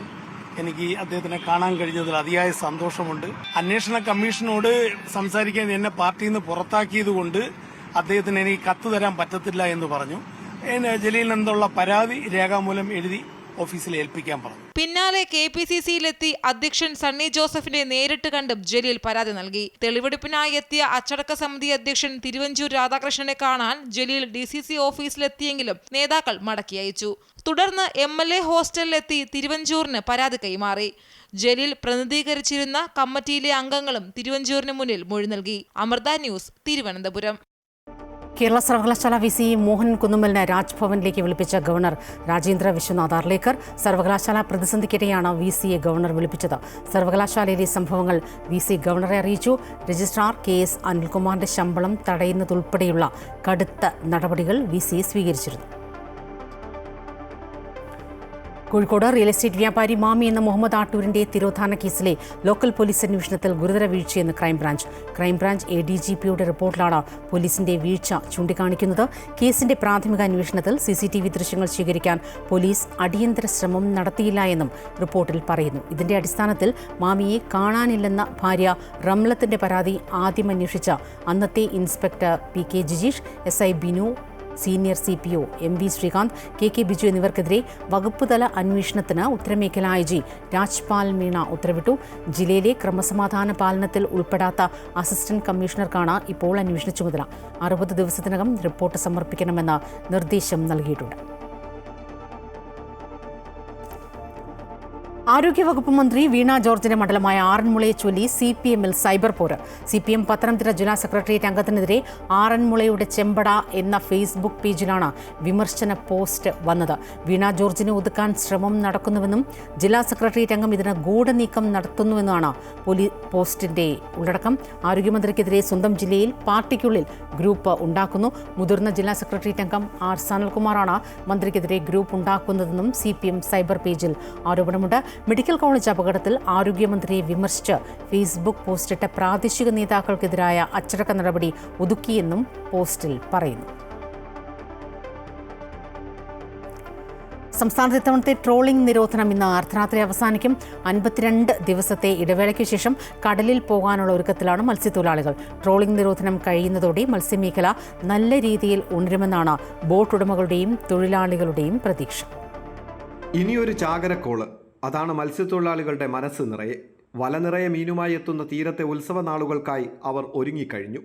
എനിക്ക് അദ്ദേഹത്തിനെ കാണാൻ കഴിഞ്ഞതിൽ അതിയായ സന്തോഷമുണ്ട്. അന്വേഷണ കമ്മീഷനോട് സംസാരിക്കാൻ എന്നെ പാർട്ടിയിൽ നിന്ന് പുറത്താക്കിയത് കൊണ്ട് അദ്ദേഹത്തിന് എനിക്ക് കത്ത് തരാൻ പറ്റത്തില്ല എന്ന് പറഞ്ഞു. ജലീലിന് എന്നുള്ള പരാതി രേഖാമൂലം എഴുതി ഓഫീസിൽ ഏൽപ്പിക്കാൻ പറഞ്ഞു. പിന്നാലെ KPCCയിലെത്തി അധ്യക്ഷൻ സണ്ണി ജോസഫിനെ നേരിട്ട് കണ്ടും ജലീൽ പരാതി നൽകി. തെളിവെടുപ്പിനായി എത്തിയ അച്ചടക്ക സമിതി അധ്യക്ഷൻ തിരുവഞ്ചൂർ രാധാകൃഷ്ണനെ കാണാൻ ജലീൽ DCC ഓഫീസിലെത്തിയെങ്കിലും നേതാക്കൾ മടക്കി അയച്ചു. തുടർന്ന് MLA ഹോസ്റ്റലിലെത്തി തിരുവഞ്ചൂരിന് പരാതി കൈമാറി. ജലീൽ പ്രതിനിധീകരിച്ചിരുന്ന കമ്മിറ്റിയിലെ അംഗങ്ങളും തിരുവഞ്ചൂരിന് മുന്നിൽ മൊഴി നൽകി. അമൃത ന്യൂസ്, തിരുവനന്തപുരം. കേരള സർവകലാശാല VC മോഹൻ കുന്നുമ്മലിനെ രാജ്ഭവനിലേക്ക് വിളിപ്പിച്ച ഗവർണർ രാജേന്ദ്ര വിശ്വനാഥ് അർലേക്കർ. സർവകലാശാല പ്രതിസന്ധിക്കിടെയാണ് VCയെ ഗവർണർ വിളിപ്പിച്ചത്. സർവകലാശാലയിലെ സംഭവങ്ങൾ VC ഗവർണറെ അറിയിച്ചു. രജിസ്ട്രാർ KS അനിൽകുമാറിന്റെ ശമ്പളം തടയുന്നതുൾപ്പെടെയുള്ള കടുത്ത നടപടികൾ VC സ്വീകരിച്ചിരുന്നു. കോഴിക്കോട് റിയൽ എസ്റ്റേറ്റ് വ്യാപാരി മാമി എന്ന മുഹമ്മദ് ആട്ടൂരിന്റെ തിരോധാന കേസിലെ ലോക്കൽ പോലീസ് അന്വേഷണത്തിൽ ഗുരുതര വീഴ്ചയെന്ന് ക്രൈംബ്രാഞ്ച് ADGPയുടെ റിപ്പോർട്ടിലാണ് പോലീസിന്റെ വീഴ്ച ചൂണ്ടിക്കാണിക്കുന്നത്. കേസിന്റെ പ്രാഥമിക അന്വേഷണത്തിൽ CCTV ദൃശ്യങ്ങൾ ശേഖരിക്കാൻ പോലീസ് അടിയന്തര ശ്രമം നടത്തിയില്ല എന്നും റിപ്പോർട്ടിൽ പറയുന്നു. ഇതിന്റെ അടിസ്ഥാനത്തിൽ മാമിയെ കാണാനില്ലെന്ന ഭാര്യ റംലത്തിന്റെ പരാതി ആദ്യം അന്വേഷിച്ച അന്നത്തെ inspector PK Jijeesh, SI Binu, senior CPO MV Sreekanth, KK Biju എന്നിവർക്കെതിരെ വകുപ്പ് തല അന്വേഷണത്തിന് ഉത്തരമേഖലാ IG രാജ്പാൽ മീണ ഉത്തരവിട്ടു. ജില്ലയിലെ ക്രമസമാധാന പാലനത്തിൽ ഉൾപ്പെടാത്ത അസിസ്റ്റന്റ് കമ്മീഷണർക്കാണ് ഇപ്പോൾ അന്വേഷണ ചുമതല. 60 ദിവസത്തിനകം റിപ്പോർട്ട് സമർപ്പിക്കണമെന്ന് നിർദ്ദേശം നൽകിയിട്ടുണ്ട്. ആരോഗ്യവകുപ്പ് മന്ത്രി വീണ ജോർജിന്റെ മണ്ഡലമായ ആറന്മുളയെ ചൊല്ലി CPMൽ സൈബർ പോര്. CPM പത്തനംതിട്ട ജില്ലാ സെക്രട്ടേറിയറ്റ് അംഗത്തിനെതിരെ ആറന്മുളയുടെ ചെമ്പട എന്ന ഫേസ്ബുക്ക് പേജിലാണ് വിമർശന പോസ്റ്റ് വന്നത്. വീണ ജോർജിനെ ഒതുക്കാൻ ശ്രമം നടക്കുന്നുവെന്നും ജില്ലാ സെക്രട്ടേറിയറ്റ് അംഗം ഇതിന് ഗൂഢനീക്കം നടത്തുന്നുവെന്നാണ് പോസ്റ്റിന്റെ ഉള്ളടക്കം. ആരോഗ്യമന്ത്രിക്കെതിരെ സ്വന്തം ജില്ലയിൽ പാർട്ടിക്കുള്ളിൽ ഗ്രൂപ്പ് ഉണ്ടാക്കുന്നു. മുതിർന്ന ജില്ലാ സെക്രട്ടേറിയറ്റ് അംഗം R സനൽകുമാറാണ് മന്ത്രിക്കെതിരെ ഗ്രൂപ്പ് ഉണ്ടാക്കുന്നതെന്നും CPM സൈബർ പേജിൽ ആരോപണമുണ്ട്. മെഡിക്കൽ കോളേജ് അപകടത്തിൽ ആരോഗ്യമന്ത്രിയെ വിമർശിച്ച് ഫേസ്ബുക്ക് പോസ്റ്റിട്ട പ്രാദേശിക നേതാക്കൾക്കെതിരായ അച്ചടക്ക നടപടി ഒതുക്കിയെന്നും പോസ്റ്റിൽ പറയുന്നു. സംസ്ഥാനത്ത് ഇത്തവണത്തെ ട്രോളിംഗ് നിരോധനം ഇന്ന് അർദ്ധരാത്രി അവസാനിക്കും. 52 ദിവസത്തെ ഇടവേളയ്ക്ക് ശേഷം കടലിൽ പോകാനുള്ള ഒരുക്കത്തിലാണ് മത്സ്യത്തൊഴിലാളികൾ. ട്രോളിംഗ് നിരോധനം കഴിയുന്നതോടെ മത്സ്യമേഖല നല്ല രീതിയിൽ ഉണരുമെന്നാണ് ബോട്ട് ഉടമകളുടെയും തൊഴിലാളികളുടെയും പ്രതീക്ഷ. ഇനിയൊരു ചാകരക്കോള്, അതാണ് മത്സ്യത്തൊഴിലാളികളുടെ മനസ്സ് നിറയെ. വല നിറയെ മീനുമായി എത്തുന്ന തീരത്തെ ഉത്സവ നാളുകൾക്കായി അവർ ഒരുങ്ങിക്കഴിഞ്ഞു.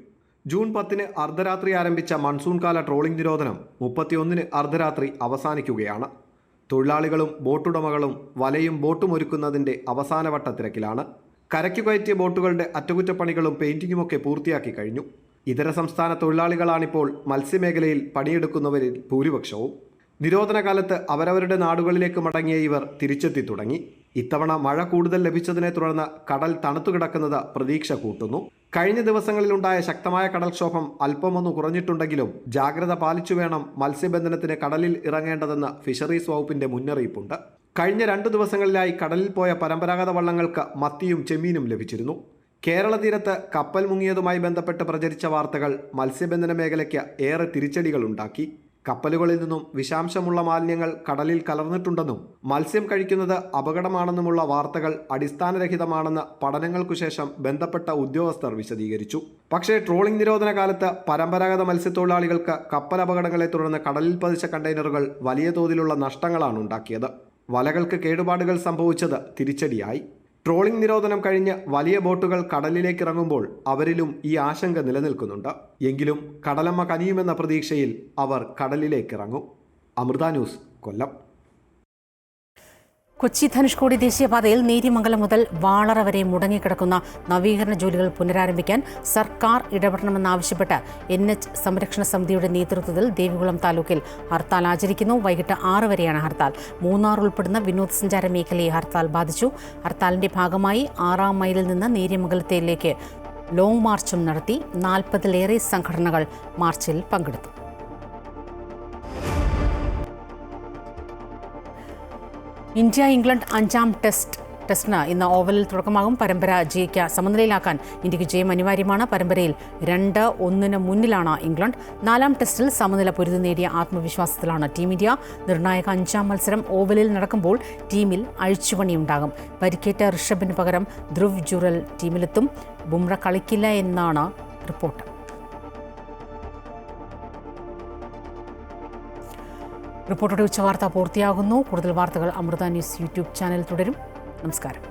ജൂൺ 10 അർദ്ധരാത്രി ആരംഭിച്ച മൺസൂൺ കാല ട്രോളിംഗ് നിരോധനം 31 അർദ്ധരാത്രി അവസാനിക്കുകയാണ്. തൊഴിലാളികളും ബോട്ടുടമകളും വലയും ബോട്ടും ഒരുക്കുന്നതിൻ്റെ അവസാനവട്ട തിരക്കിലാണ്. കരയ്ക്കു കയറ്റിയ ബോട്ടുകളുടെ അറ്റകുറ്റപ്പണികളും പെയിന്റിങ്ങുമൊക്കെ പൂർത്തിയാക്കി കഴിഞ്ഞു. ഇതര സംസ്ഥാന തൊഴിലാളികളാണിപ്പോൾ മത്സ്യമേഖലയിൽ പണിയെടുക്കുന്നവരിൽ ഭൂരിപക്ഷവും. നിരോധന കാലത്ത് അവരവരുടെ നാടുകളിലേക്ക് മടങ്ങിയ ഇവർ തിരിച്ചെത്തി തുടങ്ങി. ഇത്തവണ മഴ കൂടുതൽ ലഭിച്ചതിനെ തുടർന്ന് കടൽ തണുത്തുകിടക്കുന്നത് പ്രതീക്ഷ കൂട്ടുന്നു. കഴിഞ്ഞ ദിവസങ്ങളിലുണ്ടായ ശക്തമായ കടൽക്ഷോഭം അല്പമൊന്ന് കുറഞ്ഞിട്ടുണ്ടെങ്കിലും ജാഗ്രത പാലിച്ചു വേണം മത്സ്യബന്ധനത്തിന് കടലിൽ ഇറങ്ങേണ്ടതെന്ന് ഫിഷറീസ് വകുപ്പിന്റെ മുന്നറിയിപ്പുണ്ട്. കഴിഞ്ഞ 2 ദിവസങ്ങളിലായി കടലിൽ പോയ പരമ്പരാഗത വള്ളങ്ങൾക്ക് മത്തിയും ചെമ്മീനും ലഭിച്ചിരുന്നു. കേരള തീരത്ത് കപ്പൽ മുങ്ങിയതുമായി ബന്ധപ്പെട്ട് പ്രചരിച്ച വാർത്തകൾ മത്സ്യബന്ധന മേഖലയ്ക്ക് ഏറെ തിരിച്ചടികളുണ്ടാക്കി. കപ്പലുകളിൽ നിന്നും വിഷാംശമുള്ള മാലിന്യങ്ങൾ കടലിൽ കലർന്നിട്ടുണ്ടെന്നും മത്സ്യം കഴിക്കുന്നത് അപകടമാണെന്നുമുള്ള വാർത്തകൾ അടിസ്ഥാനരഹിതമാണെന്ന് പഠനങ്ങൾക്കു ശേഷം ബന്ധപ്പെട്ട ഉദ്യോഗസ്ഥർ വിശദീകരിച്ചു. പക്ഷേ ട്രോളിംഗ് നിരോധന കാലത്ത് പരമ്പരാഗത മത്സ്യത്തൊഴിലാളികൾക്ക് കപ്പൽ അപകടങ്ങളെ തുടർന്ന് കടലിൽ പതിച്ച കണ്ടെയ്നറുകൾ വലിയ തോതിലുള്ള നഷ്ടങ്ങളാണ് ഉണ്ടാക്കിയത്. വലകൾക്ക് കേടുപാടുകൾ സംഭവിച്ചത് തിരിച്ചടിയായി. ട്രോളിംഗ് നിരോധനം കഴിഞ്ഞ് വലിയ ബോട്ടുകൾ കടലിലേക്ക് ഇറങ്ങുമ്പോൾ അവരിലും ഈ ആശങ്ക നിലനിൽക്കുന്നുണ്ട്. എങ്കിലും കടലമ്മ കനിയുമെന്ന പ്രതീക്ഷയിൽ അവർ കടലിലേക്കിറങ്ങും. അമൃത ന്യൂസ്, കൊല്ലം. കൊച്ചി ധനുഷ്കോടി ദേശീയപാതയിൽ നേര്യമംഗലം മുതൽ വാളറ വരെ മുടങ്ങിക്കിടക്കുന്ന നവീകരണ ജോലികൾ പുനരാരംഭിക്കാൻ സർക്കാർ ഇടപെടണമെന്നാവശ്യപ്പെട്ട് NH സംരക്ഷണ സമിതിയുടെ നേതൃത്വത്തിൽ ദേവികുളം താലൂക്കിൽ ഹർത്താൽ ആചരിക്കുന്നു. വൈകിട്ട് 6 വരെയാണ് ഹർത്താൽ. മൂന്നാർ ഉൾപ്പെടുന്ന വിനോദസഞ്ചാര മേഖലയെ ഹർത്താൽ ബാധിച്ചു. ഹർത്താലിന്റെ ഭാഗമായി 6-ാം മൈലിൽ നിന്ന് നേര്യമംഗലത്തിലേക്ക് ലോങ് മാർച്ചും നടത്തി. 40-ലേറെ സംഘടനകൾ മാർച്ചിൽ പങ്കെടുത്തു. ഇന്ത്യ ഇംഗ്ലണ്ട് 5-ാം ടെസ്റ്റിന് ഇന്ന് ഓവലിൽ തുടക്കമാകും. പരമ്പര ജയിക്ക് സമനിലയിലാക്കാൻ ഇന്ത്യക്ക് ജയം അനിവാര്യമാണ്. പരമ്പരയിൽ 2-1 മുന്നിലാണ് ഇംഗ്ലണ്ട്. 4-ാം ടെസ്റ്റിൽ സമനില പൊരുതി നേടിയ ആത്മവിശ്വാസത്തിലാണ് ടീം ഇന്ത്യ. നിർണായക 5-ാം മത്സരം ഓവലിൽ നടക്കുമ്പോൾ ടീമിൽ അഴിച്ചുപണിയുണ്ടാകും. പരിക്കേറ്റ ഋഷഭിന് പകരം ധ്രുവ് ജുറൽ ടീമിലെത്തും. ബുംറ കളിക്കില്ല എന്നാണ് റിപ്പോർട്ട്. റിപ്പോർട്ടോടെ ഉച്ചവാർത്ത പൂർത്തിയാകുന്നു. കൂടുതൽ വാർത്തകൾ അമൃത ന്യൂസ് യൂട്യൂബ് ചാനൽ തുടരും. നമസ്കാരം.